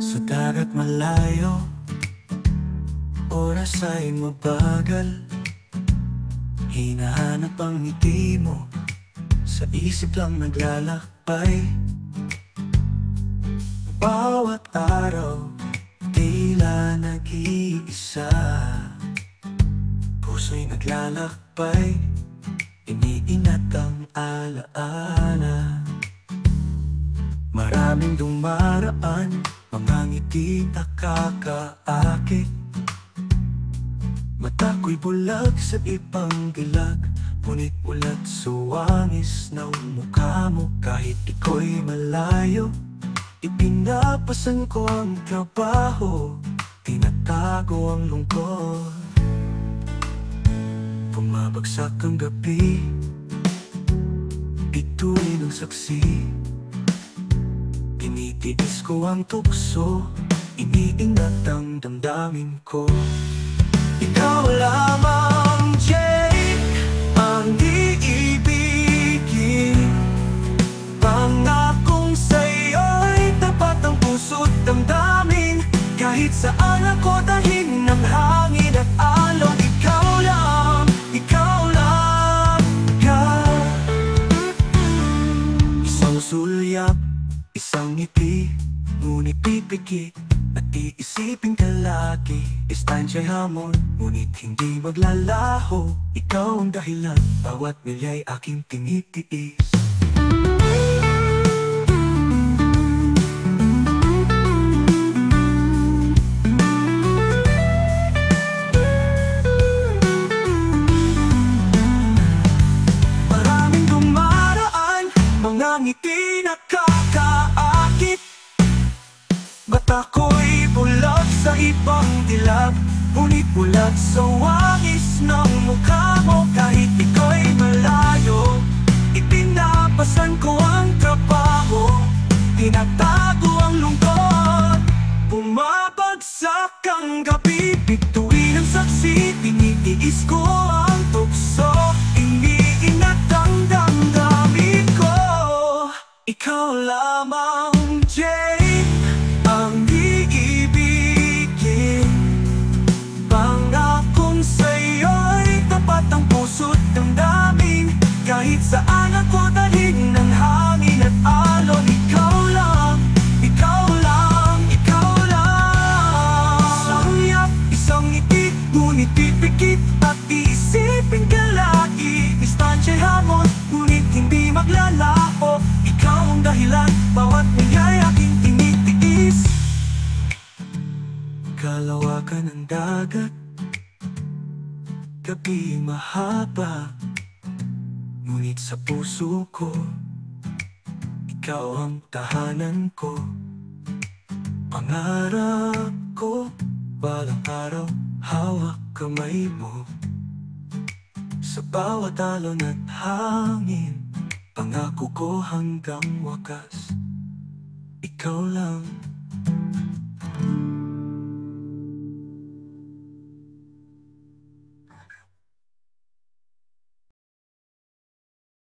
Sa dagat malayo, oras ay mabagal. Hinahanap ang ngiti mo, sa isip lang naglalakbay. Bawat araw, tila nag-iisa. Puso'y naglalakbay, iniingat ang alaala. Maraming dumaraan, mga ngiti nakakaakit. Mata ko'y bulag sa ibang gilag, ngunit ulat sa wangis ng mukha mo. Kahit iko'y malayo, ipinapasan ko ang trabaho, tinatago ang lungkot. Bumabagsak ang gabi, bituin ang saksi. Tinitiis ko ang tukso, iniingat ang damdamin ko. Ikaw lamang, Jake, ang iibigin. Pangakong sa'yo'y tapat ang puso't damdamin. Kahit saan ako dahin ng hangin at alon, ikaw lang, ikaw lang, ikaw. Isang sulyap, isang ngiti, ngunit pipikit at iisipin ka lagi. Istansya'y hamon, ngunit hindi maglalaho. Ikaw ang dahilan, bawat milya'y aking tinitiis. Maraming dumaraan, mga ngiti nakakaakit. Mata ko'y bulag sa ibang dilag, ngunit bulag sa wangis ng mukha mo. Kahit iko'y malayo, ipinapasan ko ang trabaho, tinatago ang lungkot. Bumabagsak ang gabi, bituin ang saksi. Tinitiis ko ang tukso, iniingat ang damdamin ko. Ikaw lamang, Jake, ang iibigin. Pangakong sa'yo'y tapat ang puso't damdamin. Kahit saan ako dalhin ng hangin at alon, ikaw lang, ikaw lang, ikaw lang. Isang yap, isang ngiti, ngunit pipikit at iisipin ka lagi. Distansya'y hamon, ngunit hindi maglalaho. Ikaw ang dahilan, bawat milya'y aking tinitiis. Kalawakan ng dagat, gabi mahaba, ngunit sa puso ko, ikaw ang tahanan ko. Pangarap ko, balang araw, hawak kamay mo. Sa bawat alon at hangin, pangako ko hanggang wakas, ikaw lang.